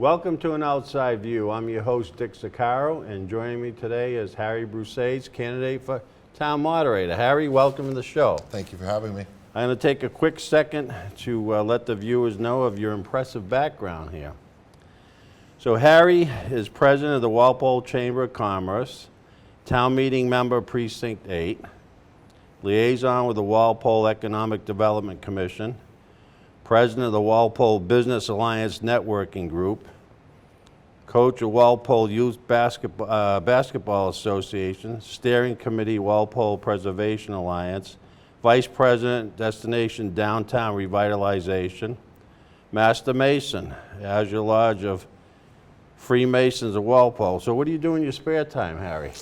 Welcome to An Outside View. I'm your host, Dick Sicaro, and joining me today is Harry Broussais, candidate for Town Moderator. Harry, welcome to the show. Thank you for having me. I'm going to take a quick second to let the viewers know of your impressive background here. So Harry is president of the Walpole Chamber of Commerce, town meeting member, Precinct 8, liaison with the Walpole Economic Development Commission, president of the Walpole Business Alliance Networking Group, coach of Walpole Youth Basketball Association, steering committee Walpole Preservation Alliance, vice president Destination Downtown Revitalization, master mason, Azure Lodge of Freemasons of Walpole. So what do you do in your spare time, Harry?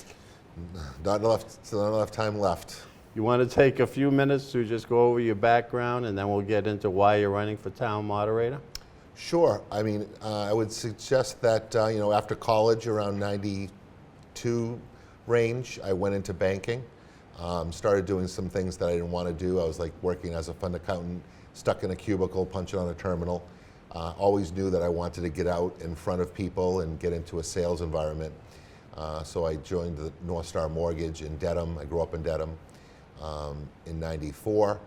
Not enough time left. You want to take a few minutes to just go over your background, and then we'll get into why you're running for town moderator? Sure. I mean, I would suggest that, after college, around 92 range, I went into banking. Started doing some things that I didn't want to do. I was like working as a fund accountant, stuck in a cubicle, punching on a terminal. Always knew that I wanted to get out in front of people and get into a sales environment. So I joined the North Star Mortgage in Dedham. I grew up in Dedham. In 94,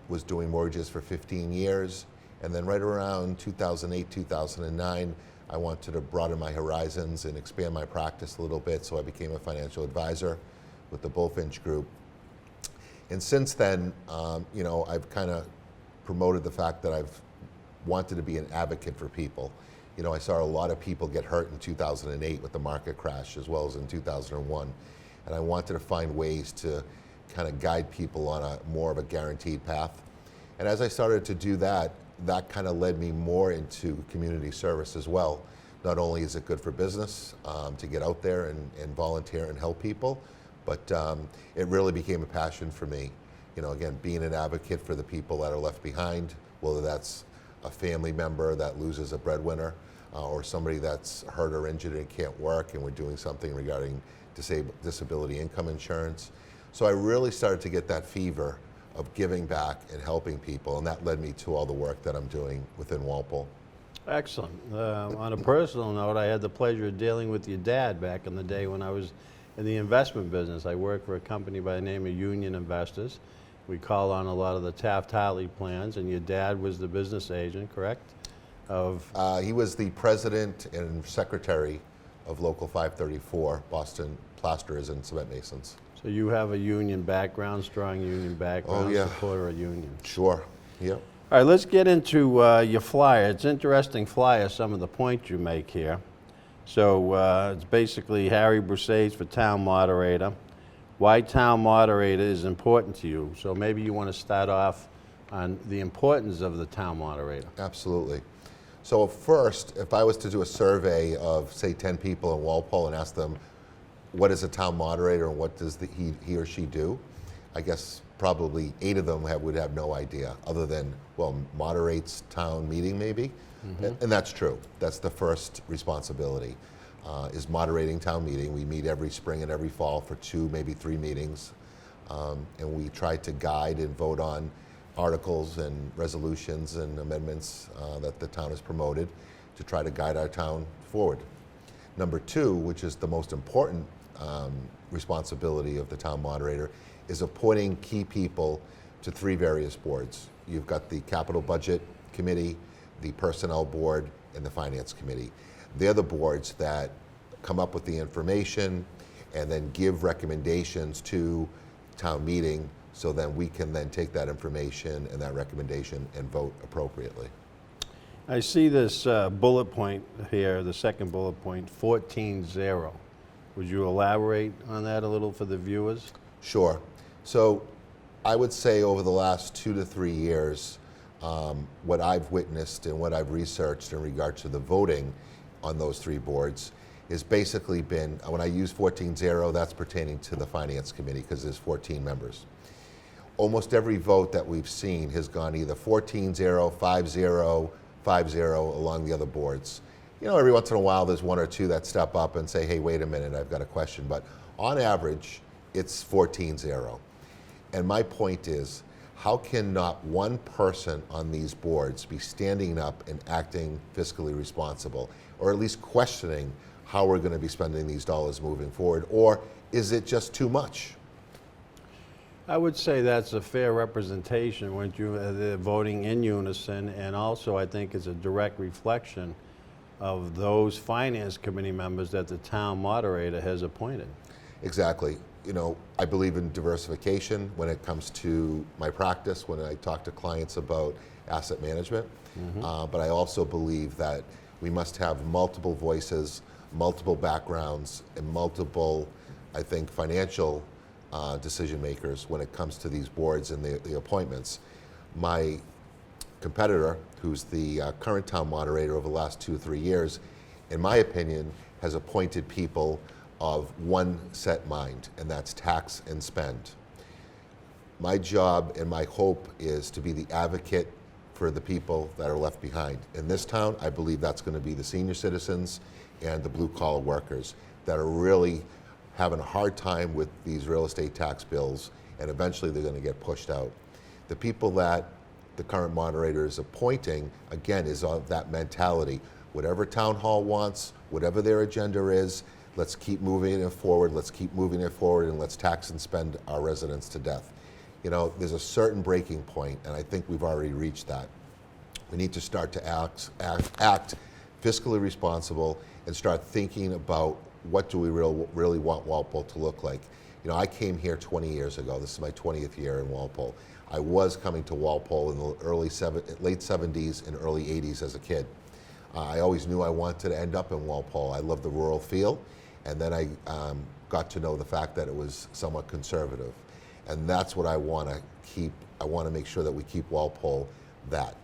was doing mortgages for 15 years. And then right around 2008, 2009, I wanted to broaden my horizons and expand my practice a little bit. So I became a financial advisor with the Bullfinch Group. And since then, I've kind of promoted the fact that I've wanted to be an advocate for people. I saw a lot of people get hurt in 2008 with the market crash, as well as in 2001. And I wanted to find ways to kind of guide people on a more of a guaranteed path. And as I started to do that, that kind of led me more into community service as well. Not only is it good for business to get out there and volunteer and help people, but it really became a passion for me. Again, being an advocate for the people that are left behind, whether that's a family member that loses a breadwinner or somebody that's hurt or injured and can't work, and we're doing something regarding disability income insurance. So I really started to get that fever of giving back and helping people, and that led me to all the work that I'm doing within Walpole. Excellent. On a personal note, I had the pleasure of dealing with your dad back in the day when I was in the investment business. I worked for a company by the name of Union Investors. We called on a lot of the Taft-Hartley plans, and your dad was the business agent, correct? He was the president and secretary of Local 534, Boston Plasterers and Cement Masons. So you have a union background, strong union background, Oh, yeah. supporter of unions. Sure, yep. All right, let's get into your flyer. It's an interesting flyer, some of the points you make here. So it's basically Harry Broussais for town moderator. Why town moderator is important to you. So maybe you want to start off on the importance of the town moderator. Absolutely. So first, if I was to do a survey of, say, 10 people in Walpole and ask them, what is a town moderator and what does he or she do? I guess probably 8 of them would have no idea, other than, well, moderates town meeting maybe. Mm-hmm. And that's true. That's the first responsibility, is moderating town meeting. We meet every spring and every fall for 2, maybe 3 meetings. And we try to guide and vote on articles and resolutions and amendments that the town has promoted to try to guide our town forward. Number 2, which is the most important responsibility of the town moderator, is appointing key people to 3 various boards. You've got the capital budget committee, the personnel board, and the finance committee. They're the boards that come up with the information and then give recommendations to town meeting, so then we can then take that information and that recommendation and vote appropriately. I see this bullet point here, the second bullet point, 14-0. Would you elaborate on that a little for the viewers? Sure. So I would say over the last 2 to 3 years, what I've witnessed and what I've researched in regard to the voting on those 3 boards has basically been, when I use 14-0, that's pertaining to the finance committee because there's 14 members. Almost every vote that we've seen has gone either 14-0, 5-0, 5-0 along the other boards. Every once in a while there's 1 or 2 that step up and say, hey, wait a minute, I've got a question. But on average, it's 14-0. And my point is, how can not one person on these boards be standing up and acting fiscally responsible, or at least questioning how we're going to be spending these dollars moving forward, or is it just too much? I would say that's a fair representation when they're voting in unison, and also I think it's a direct reflection of those finance committee members that the town moderator has appointed. Exactly. You know, I believe in diversification when it comes to my practice, when I talk to clients about asset management. But I also believe that we must have multiple voices, multiple backgrounds, and multiple, I think, financial decision makers when it comes to these boards and the appointments. My competitor, who's the current town moderator over the last 2 or 3 years, in my opinion, has appointed people of one set mind, and that's tax and spend. My job and my hope is to be the advocate for the people that are left behind. In this town, I believe that's going to be the senior citizens and the blue-collar workers that are really having a hard time with these real estate tax bills, and eventually they're going to get pushed out. The people that the current moderator is appointing, again, is of that mentality. Whatever town hall wants, whatever their agenda is, let's keep moving it forward, let's keep moving it forward, and let's tax and spend our residents to death. You know, there's a certain breaking point, and I think we've already reached that. We need to start to act fiscally responsible and start thinking about what do we really want Walpole to look like. You know, I came here 20 years ago. This is my 20th year in Walpole. I was coming to Walpole in the late 70s and early 80s as a kid. I always knew I wanted to end up in Walpole. I love the rural feel, and then I got to know the fact that it was somewhat conservative. And that's what I want to keep. I want to make sure that we keep Walpole that.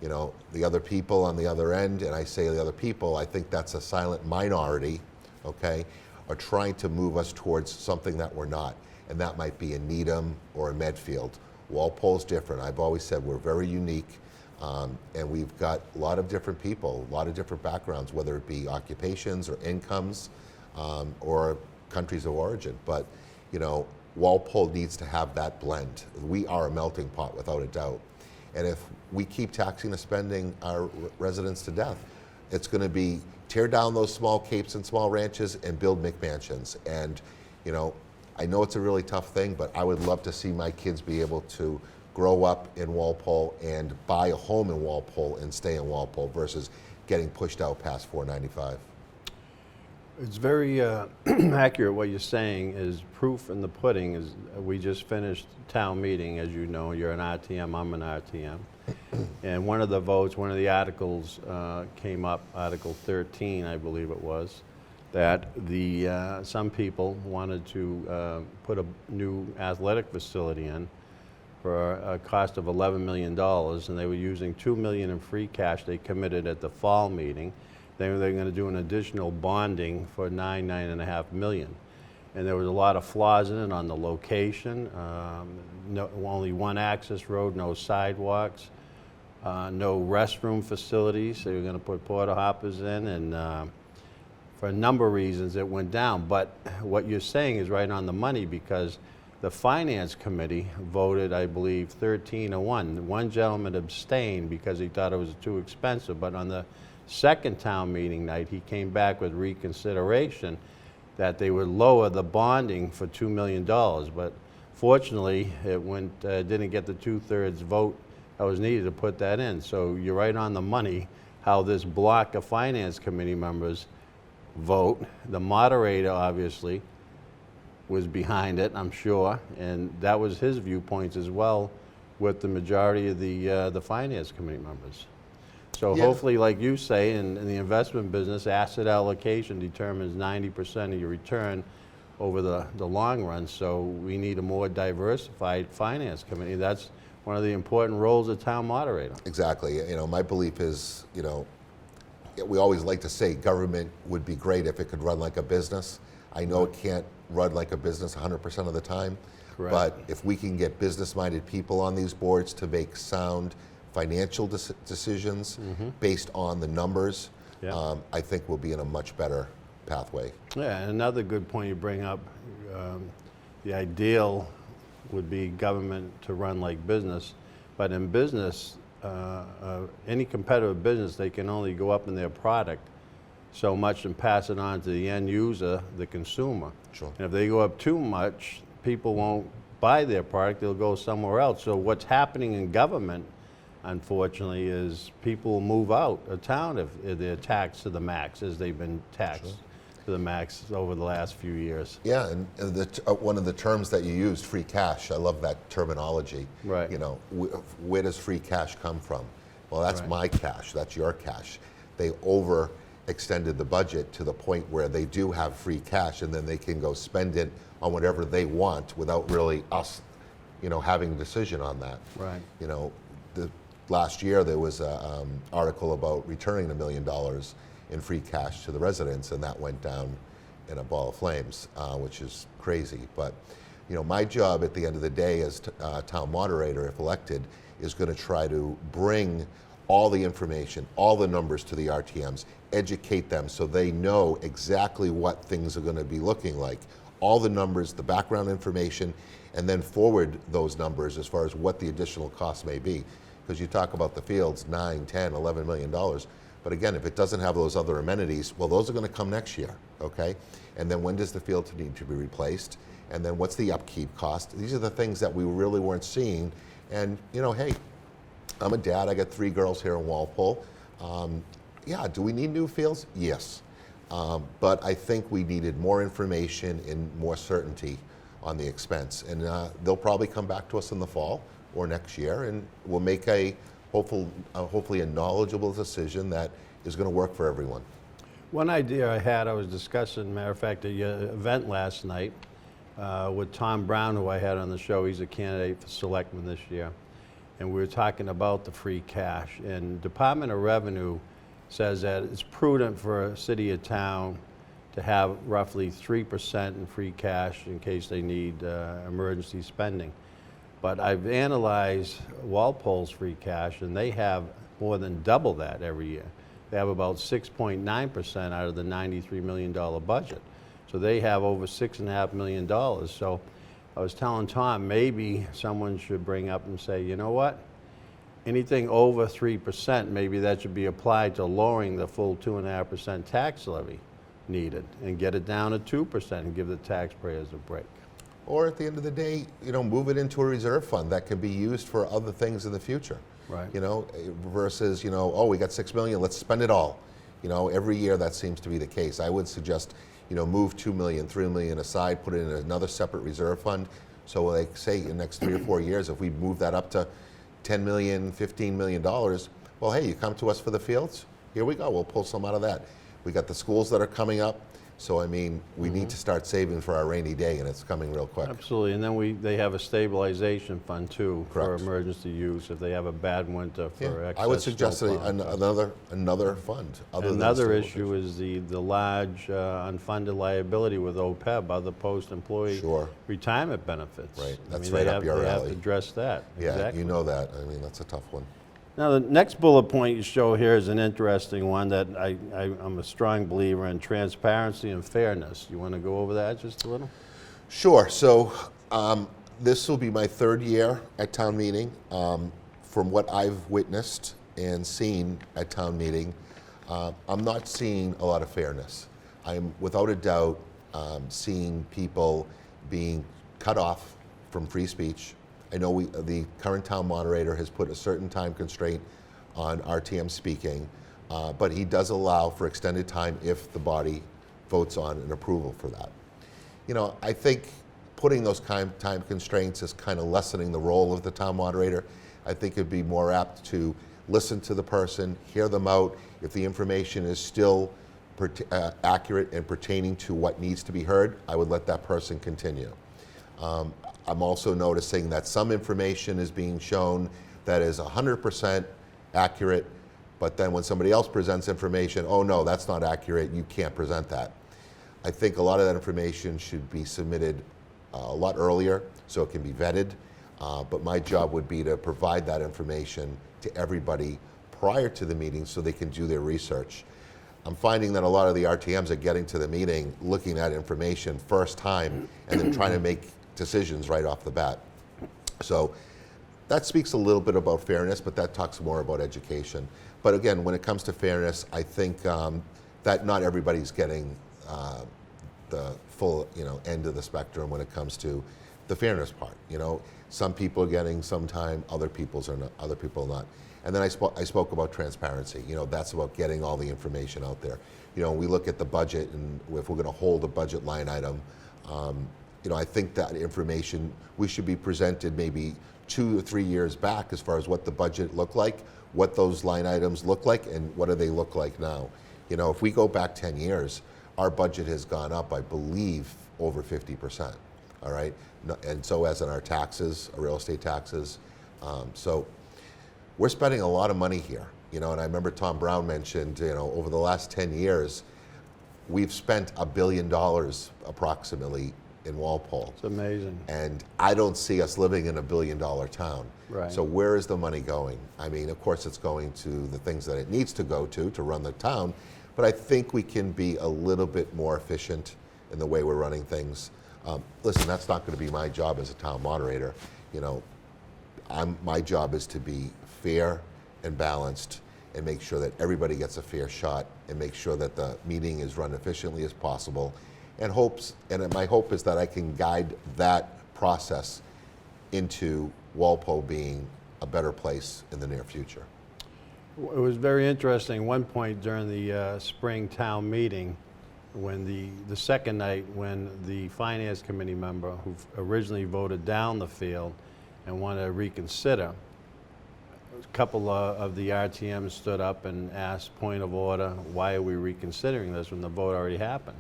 You know, the other people on the other end, and I say the other people, I think that's a silent minority, okay, are trying to move us towards something that we're not. And that might be a Needham or a Medfield. Walpole's different. I've always said we're very unique, and we've got a lot of different people, a lot of different backgrounds, whether it be occupations or incomes or countries of origin. But, you know, Walpole needs to have that blend. We are a melting pot without a doubt. And if we keep taxing and spending our residents to death, it's going to be tear down those small capes and small ranches and build McMansions. And, you know, I know it's a really tough thing, but I would love to see my kids be able to grow up in Walpole and buy a home in Walpole and stay in Walpole versus getting pushed out past 495. It's very accurate what you're saying. Is proof in the pudding. Is we just finished town meeting, as you know. You're an RTM, I'm an RTM. And one of the votes, one of the articles came up, Article 13, I believe it was, that some people wanted to put a new athletic facility in for a cost of $11 million, and they were using $2 million in free cash they committed at the fall meeting. They're going to do an additional bonding for $9.5 million. And there was a lot of flaws in it on the location. Only one access road, no sidewalks, no restroom facilities. They were going to put porta hoppers in, and for a number of reasons it went down. But what you're saying is right on the money, because the Finance Committee voted, I believe, 13-1. One gentleman abstained because he thought it was too expensive, but on the second town meeting night, he came back with reconsideration that they would lower the bonding for $2 million. But fortunately, it didn't get the 2/3 vote that was needed to put that in. So you're right on the money how this block of Finance Committee members vote. The moderator, obviously, was behind it, I'm sure, and that was his viewpoints as well with the majority of the Finance Committee members. So Yeah. hopefully, like you say, in the investment business, asset allocation determines 90% of your return over the long run. So we need a more diversified Finance Committee. That's one of the important roles of town moderator. Exactly. You know, my belief is, you know, we always like to say government would be great if it could run like a business. I know it can't run like a business 100% of the time. Correct. But if we can get business-minded people on these boards to make sound financial decisions based on the numbers, Yeah. I think we'll be in a much better pathway. Yeah, and another good point you bring up, the ideal would be government to run like business. But in business, any competitive business, they can only go up in their product so much and pass it on to the end user, the consumer. Sure. And if they go up too much, people won't buy their product, they'll go somewhere else. So what's happening in government, unfortunately, is people move out of town if they're taxed to the max, as they've been taxed to the max over the last few years. Yeah, and one of the terms that you used, free cash, I love that terminology. Right. You know, where does free cash come from? Well, that's Right. my cash, that's your cash. They overextended the budget to the point where they do have free cash, and then they can go spend it on whatever they want without really us, you know, having a decision on that. Right. You know, last year there was an article about returning $1 million in free cash to the residents, and that went down in a ball of flames, which is crazy. But you know, my job at the end of the day as town moderator, if elected, is going to try to bring all the information, all the numbers to the RTMs, educate them so they know exactly what things are going to be looking like, all the numbers, the background information, and then forward those numbers as far as what the additional costs may be. Because you talk about the fields, $9, $10, $11 million. But again, if it doesn't have those other amenities, well, those are going to come next year, okay? And then when does the field need to be replaced? And then what's the upkeep cost? These are the things that we really weren't seeing. And you know, hey, I'm a dad, I got 3 girls here in Walpole. Yeah, do we need new fields? Yes. But I think we needed more information and more certainty on the expense. And they'll probably come back to us in the fall or next year, and we'll make hopefully a knowledgeable decision that is going to work for everyone. One idea I was discussing, matter of fact, at your event last night with Tom Brown, who I had on the show. He's a candidate for selectman this year. And we were talking about the free cash. And Department of Revenue says that it's prudent for a city or town to have roughly 3% in free cash in case they need emergency spending. But I've analyzed Walpole's free cash, and they have more than double that every year. They have about 6.9% out of the $93 million budget. So they have over $6.5 million. So I was telling Tom, maybe someone should bring up and say, you know what? Anything over 3%, maybe that should be applied to lowering the full 2.5% tax levy needed and get it down to 2% and give the taxpayers a break. Or at the end of the day, you know, move it into a reserve fund that can be used for other things in the future. Right. You know, versus, you know, oh, we got $6 million, let's spend it all. You know, every year that seems to be the case. I would suggest, you know, move $2 million, $3 million aside, put it in another separate reserve fund. So like say in the next 3 or 4 years, if we move that up to $10 million, $15 million, well, hey, you come to us for the fields, here we go, we'll pull some out of that. We got the schools that are coming up. So I mean, we need to start saving for our rainy day, and it's coming real quick. Absolutely, and then they have a stabilization fund too for Correct. emergency use if they have a bad winter for excess I would suggest snowplow. another fund. Other than Another stabilization. issue is the large unfunded liability with OPEB, other post-employee Sure. retirement benefits. Right, I that's mean, right they up have, your they have alley. to address that. Yeah, Exactly. you know that. I mean, that's a tough one. Now, the next bullet point you show here is an interesting one that I'm a strong believer in: transparency and fairness. You want to go over that just a little? Sure. So this will be my 3rd year at town meeting. From what I've witnessed and seen at town meeting, I'm not seeing a lot of fairness. I'm without a doubt seeing people being cut off from free speech. I know the current town moderator has put a certain time constraint on RTM speaking, but he does allow for extended time if the body votes on an approval for that. You know, I think putting those time constraints is kind of lessening the role of the town moderator. I think it'd be more apt to listen to the person, hear them out. If the information is still accurate and pertaining to what needs to be heard, I would let that person continue. I'm also noticing that some information is being shown that is 100% accurate, but then when somebody else presents information, oh no, that's not accurate, you can't present that. I think a lot of that information should be submitted a lot earlier so it can be vetted, but my job would be to provide that information to everybody prior to the meeting so they can do their research. I'm finding that a lot of the RTMs are getting to the meeting looking at information first time and then trying to make decisions right off the bat. So that speaks a little bit about fairness, but that talks more about education. But again, when it comes to fairness, I think that not everybody's getting the full end of the spectrum when it comes to the fairness part. Some people are getting some time, other people are not. And then I spoke about transparency. That's about getting all the information out there. We look at the budget, and if we're going to hold a budget line item, I think that information we should be presented maybe 2 or 3 years back as far as what the budget looked like, what those line items look like, and what do they look like now. If we go back 10 years, our budget has gone up, I believe, over 50%. All right, and so as in our taxes, our real estate taxes. So we're spending a lot of money here. And I remember Tom Brown mentioned, over the last 10 years, we've spent $1 billion approximately in Walpole. It's amazing. And I don't see us living in $1 billion town. Right. So where is the money going? I mean, of course, it's going to the things that it needs to go to run the town, but I think we can be a little bit more efficient in the way we're running things. Listen, that's not going to be my job as a town moderator. My job is to be fair and balanced and make sure that everybody gets a fair shot and make sure that the meeting is run efficiently as possible. And my hope is that I can guide that process into Walpole being a better place in the near future. It was very interesting. One point during the spring town meeting, when the second night, when the finance committee member who originally voted down the field and wanted to reconsider, a couple of the RTMs stood up and asked, point of order, why are we reconsidering this when the vote already happened?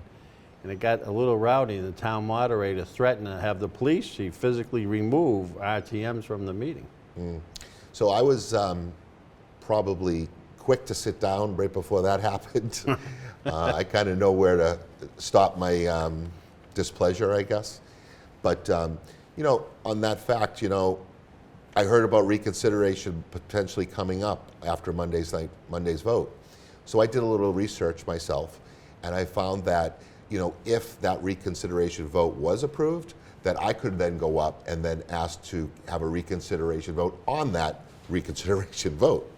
And it got a little rowdy, and the town moderator threatened to have the police chief physically remove RTMs from the meeting. So I was probably quick to sit down right before that happened. I kind of know where to stop my displeasure, I guess. But, on that fact, I heard about reconsideration potentially coming up after Monday's vote. So I did a little research myself, and I found that, if that reconsideration vote was approved, that I could then go up and then ask to have a reconsideration vote on that reconsideration vote.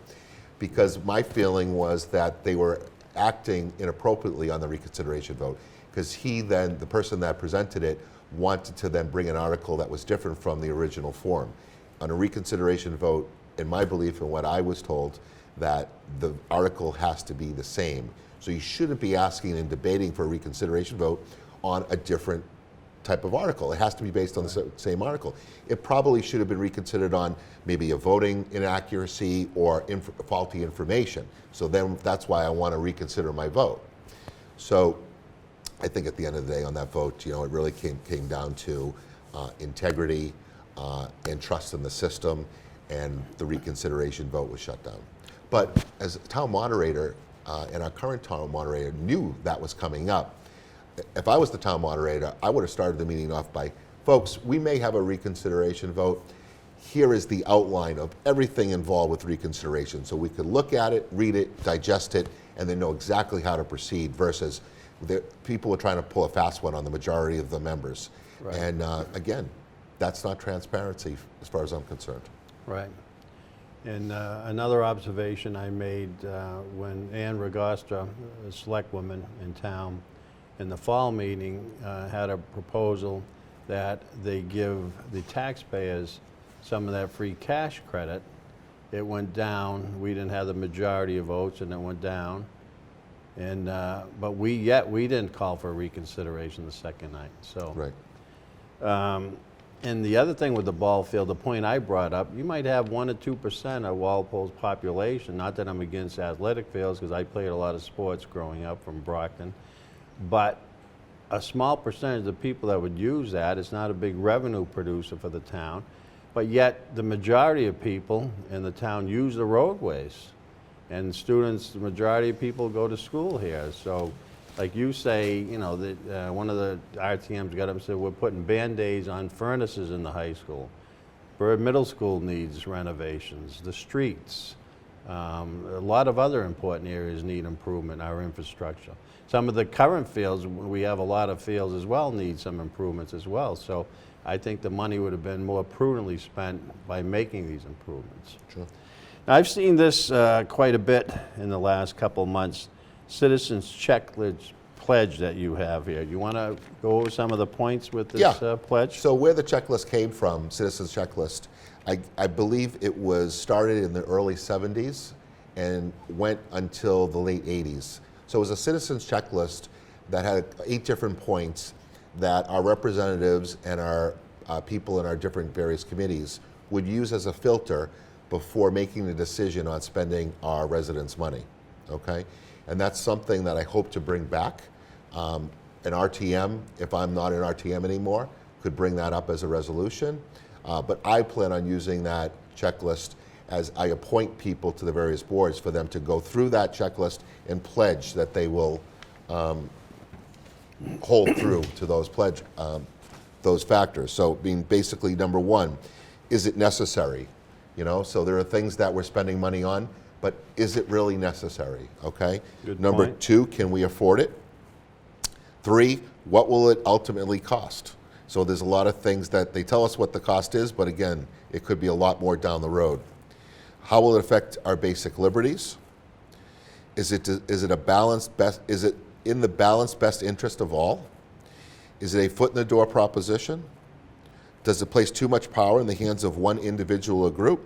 Because my feeling was that they were acting inappropriately on the reconsideration vote, because the person that presented it, wanted to then bring an article that was different from the original form. On a reconsideration vote, in my belief and what I was told, that the article has to be the same. So you shouldn't be asking and debating for a reconsideration vote on a different type of article. It has to be based on the same article. It probably should have been reconsidered on maybe a voting inaccuracy or faulty information. So then that's why I want to reconsider my vote. So I think at the end of the day on that vote, it really came down to integrity and trust in the system, and the reconsideration vote was shut down. But as a town moderator, and our current town moderator knew that was coming up, if I was the town moderator, I would have started the meeting off by, folks, we may have a reconsideration vote. Here is the outline of everything involved with reconsideration. So we could look at it, read it, digest it, and then know exactly how to proceed, versus people were trying to pull a fast one on the majority of the members. Right. And again, that's not transparency as far as I'm concerned. Right. And another observation I made when Ann Regostra, a select woman in town, in the fall meeting had a proposal that they give the taxpayers some of that free cash credit. It went down. We didn't have the majority of votes, and it went down. And but we didn't call for a reconsideration the second night. So. Right. And the other thing with the ball field, the point I brought up, you might have 1 or 2% of Walpole's population. Not that I'm against athletic fields, because I played a lot of sports growing up from Brockton. But a small percentage of the people that would use that, it's not a big revenue producer for the town, but yet the majority of people in the town use the roadways. And students, the majority of people go to school here. So like you say, that one of the RTMs got up and said, we're putting Band-Aids on furnaces in the high school. Bird Middle School needs renovations, the streets. A lot of other important areas need improvement, our infrastructure. Some of the current fields, we have a lot of fields as well, need some improvements as well. So I think the money would have been more prudently spent by making these improvements. Sure. Now, I've seen this quite a bit in the last couple of months, citizens checklist pledge that you have here. You want to go over some of the points with this pledge? So where the checklist came from, Citizens Checklist, I believe it was started in the early 70s and went until the late 80s. So it was a citizens checklist that had 8 different points that our representatives and our people in our different various committees would use as a filter before making the decision on spending our residents' money, okay? And that's something that I hope to bring back. An RTM, if I'm not an RTM anymore, could bring that up as a resolution. But I plan on using that checklist as I appoint people to the various boards for them to go through that checklist and pledge that they will hold through to those factors. So being basically number 1, is it necessary? You know, so there are things that we're spending money on, but is it really necessary? Okay. Good Number point. 2, can we afford it? 3, what will it ultimately cost? So there's a lot of things that they tell us what the cost is, but again, it could be a lot more down the road. How will it affect our basic liberties? Is it a balanced best? Is it in the balanced best interest of all? Is it a foot in the door proposition? Does it place too much power in the hands of one individual or group?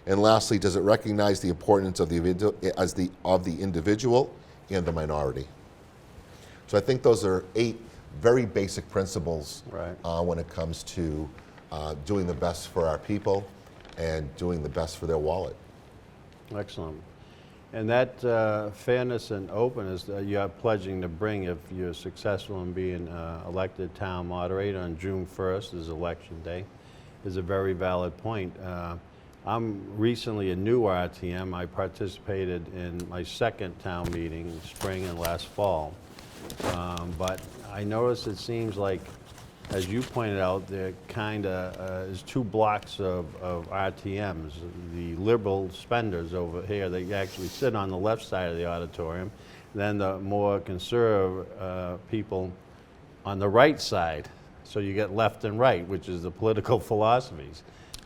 And lastly, does it recognize the importance of the individual and the minority? So I think those are 8 very basic principles when it comes to doing the best for our people and doing the best for their wallet. Excellent. And that fairness and openness that you're pledging to bring if you're successful in being elected town moderator on June 1st is election day is a very valid point. I'm recently a new RTM. I participated in my 2nd town meeting, spring and last fall. But I notice it seems like, as you pointed out, there kind of is 2 blocks of RTMs. The liberal spenders over here, they actually sit on the left side of the auditorium. Then the more conservative people on the right side. So you get left and right, which is the political philosophies.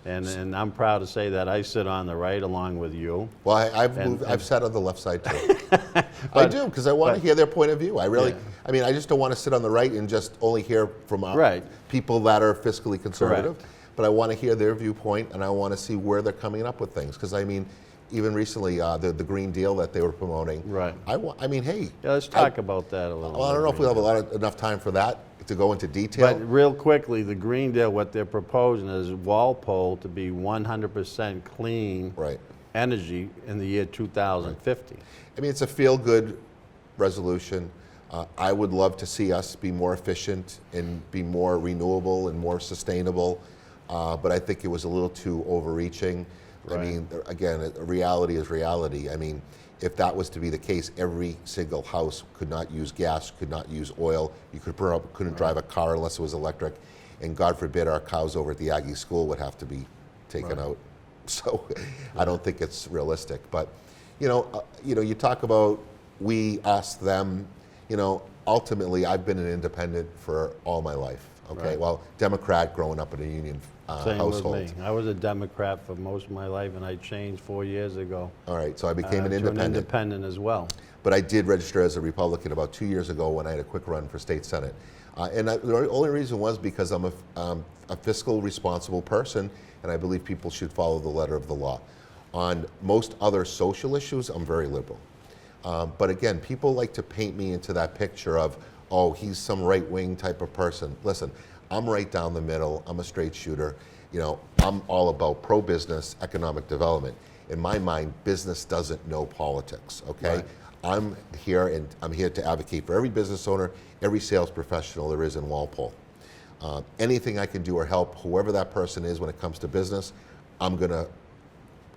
And I'm proud to say that I sit on the right along with you. Well, I've sat on the left side too. I do, because I want to hear their point of view. I really, I mean, I just don't want to sit on the right and just only hear from people that are fiscally conservative. Correct. But I want to hear their viewpoint, and I want to see where they're coming up with things. Because I mean, even recently, the Green Deal that they were promoting. Right. I mean, hey. Yeah, let's talk about that a little bit. Well, I don't know if we'll have enough time for that to go into detail. But real quickly, the Green Deal, what they're proposing is Walpole to be 100% clean energy in the year 2050. I mean, it's a feel-good resolution. I would love to see us be more efficient and be more renewable and more sustainable, but I think it was a little too overreaching. I mean, again, reality is reality. I mean, if that was to be the case, every single house could not use gas, could not use oil. You couldn't drive a car unless it was electric. And God forbid our cows over at the Aggie school would have to be taken out. So I don't think it's realistic. But, you know, you talk about we, us, them. You know, ultimately, I've been an independent for all my life. Okay, well, Democrat growing up in a union household. With me. I was a Democrat for most of my life, and I changed 4 years ago. All right, so I became an to independent. an independent as well. But I did register as a Republican about 2 years ago when I had a quick run for state senate. The only reason was because I'm a fiscal responsible person, and I believe people should follow the letter of the law. On most other social issues, I'm very liberal. But again, people like to paint me into that picture of, oh, he's some right-wing type of person. Listen, I'm right down the middle. I'm a straight shooter. You know, I'm all about pro-business, economic development. In my mind, business doesn't know politics, okay? I'm here, and I'm here to advocate for every business owner, every sales professional there is in Walpole. Anything I can do or help whoever that person is when it comes to business, I'm gonna,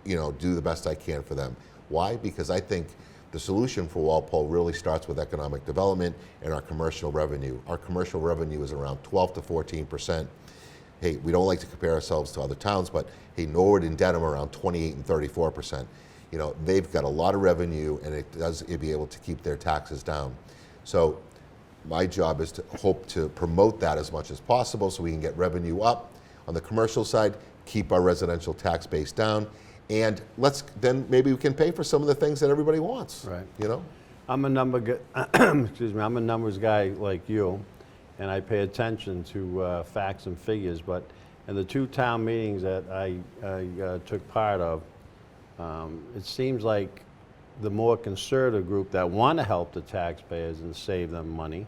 you know, do the best I can for them. Why? Because I think the solution for Walpole really starts with economic development and our commercial revenue. Our commercial revenue is around 12 to 14%. Hey, we don't like to compare ourselves to other towns, but hey, Norwood and Dedham are around 28 and 34%. You know, they've got a lot of revenue, and it'd be able to keep their taxes down. So my job is to hope to promote that as much as possible so we can get revenue up on the commercial side, keep our residential tax base down, and then maybe we can pay for some of the things that everybody wants. Right. You know? I'm a excuse me, I'm a numbers guy like you, and I pay attention to facts and figures, but in the 2 town meetings that I took part of, it seems like the more conservative group that want to help the taxpayers and save them money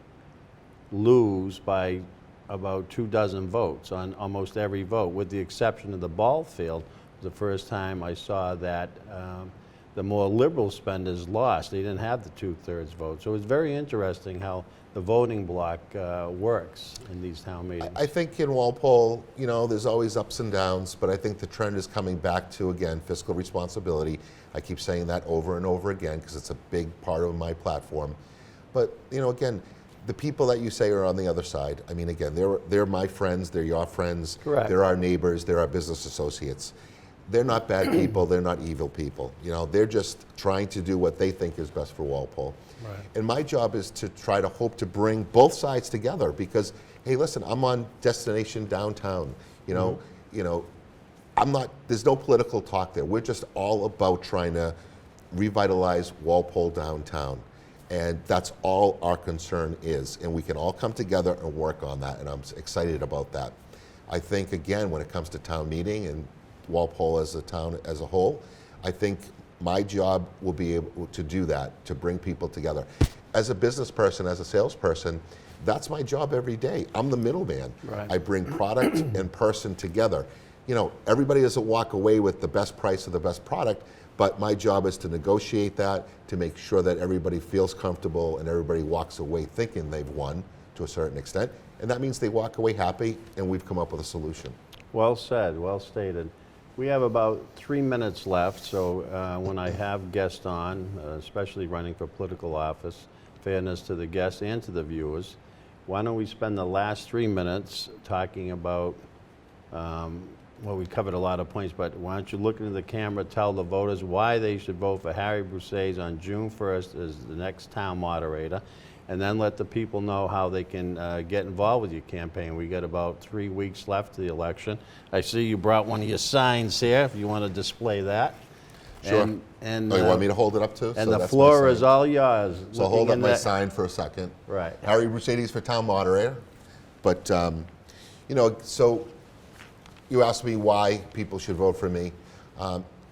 lose by about 24 votes on almost every vote, with the exception of the ball field. The first time I saw that the more liberal spenders lost. They didn't have the 2/3 vote. So it's very interesting how the voting bloc works in these town meetings. I think in Walpole, you know, there's always ups and downs, but I think the trend is coming back to, again, fiscal responsibility. I keep saying that over and over again because it's a big part of my platform. But, you know, again, the people that you say are on the other side, I mean, again, they're my friends, they're your friends, Correct. They're our neighbors, they're our business associates. They're not bad people, they're not evil people. You know, they're just trying to do what they think is best for Walpole. Right. And my job is to try to hope to bring both sides together because, hey, listen, I'm on Destination Downtown. You know, there's no political talk there. We're just all about trying to revitalize Walpole downtown. And that's all our concern is. And we can all come together and work on that. And I'm excited about that. I think, again, when it comes to town meeting and Walpole as a town as a whole, I think my job will be able to do that, to bring people together. As a business person, as a salesperson, that's my job every day. I'm the middleman. Right. I bring product and person together. You know, everybody doesn't walk away with the best price or the best product, but my job is to negotiate that, to make sure that everybody feels comfortable and everybody walks away thinking they've won to a certain extent. And that means they walk away happy and we've come up with a solution. Well said, well stated. We have about 3 minutes left, so when I have guests on, especially running for political office, fairness to the guests and to the viewers, why don't we spend the last 3 minutes talking about, well, we covered a lot of points, but why don't you look into the camera, tell the voters why they should vote for Harry Broussais on June 1st as the next town moderator, and then let the people know how they can get involved with your campaign. We got about 3 weeks left to the election. I see you brought one of your signs here, if you want to display that. Sure. And You want me to hold it up too? And So the that's my floor sign. is all yours. So I'll hold up my sign for a second. Right. Harry Broussais for town moderator. But, you know, so you asked me why people should vote for me.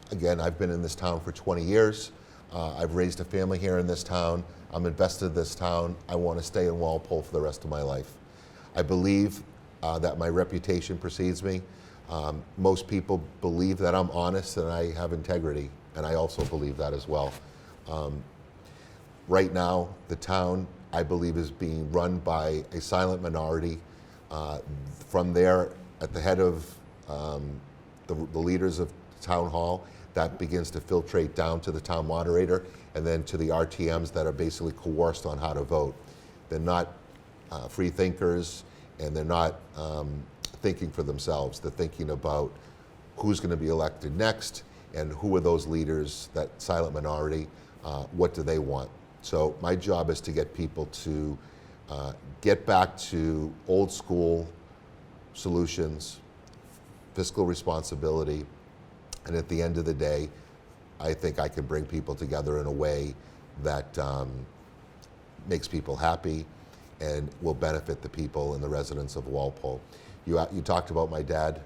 Again, I've been in this town for 20 years. I've raised a family here in this town. I'm invested in this town. I want to stay in Walpole for the rest of my life. I believe that my reputation precedes me. Most people believe that I'm honest and I have integrity, and I also believe that as well. Right now, the town, I believe, is being run by a silent minority. From there, at the head of the leaders of town hall, that begins to filtrate down to the town moderator and then to the RTMs that are basically coerced on how to vote. They're not free thinkers, and they're not thinking for themselves. They're thinking about who's going to be elected next and who are those leaders, that silent minority, what do they want. So my job is to get people to get back to old school solutions, fiscal responsibility, and at the end of the day, I think I can bring people together in a way that makes people happy and will benefit the people and the residents of Walpole. You talked about my dad.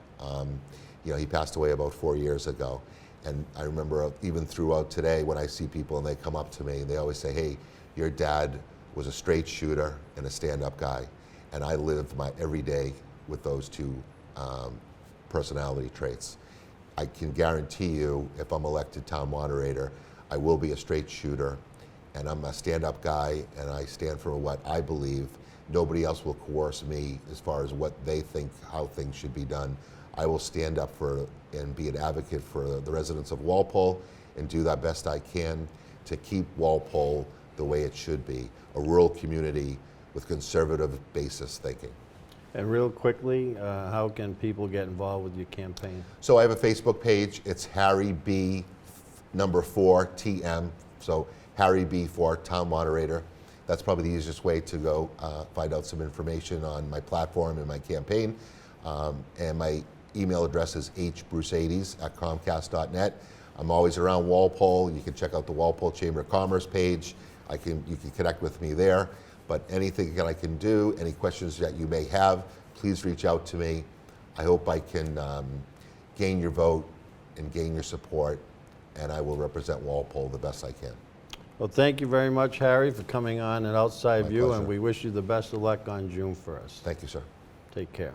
You know, he passed away about 4 years ago. And I remember even throughout today when I see people and they come up to me and they always say, hey, your dad was a straight shooter and a stand-up guy. And I live my every day with those two personality traits. I can guarantee you, if I'm elected town moderator, I will be a straight shooter, and I'm a stand-up guy, and I stand for what I believe. Nobody else will coerce me as far as what they think, how things should be done. I will stand up for and be an advocate for the residents of Walpole and do that best I can to keep Walpole the way it should be, a rural community with conservative basis thinking. And real quickly, how can people get involved with your campaign? So I have a Facebook page. It's Harry B. number 4, TM, so Harry B4, Town Moderator. That's probably the easiest way to go find out some information on my platform and my campaign. And my email address is hbruce80s@comcast.net. I'm always around Walpole. You can check out the Walpole Chamber of Commerce page. You can connect with me there. But anything that I can do, any questions that you may have, please reach out to me. I hope I can gain your vote and gain your support, and I will represent Walpole the best I can. Well, thank you very much, Harry, for coming on An Outside My View, pleasure. and we wish you the best of luck on June 1st. Thank you, sir. Take care.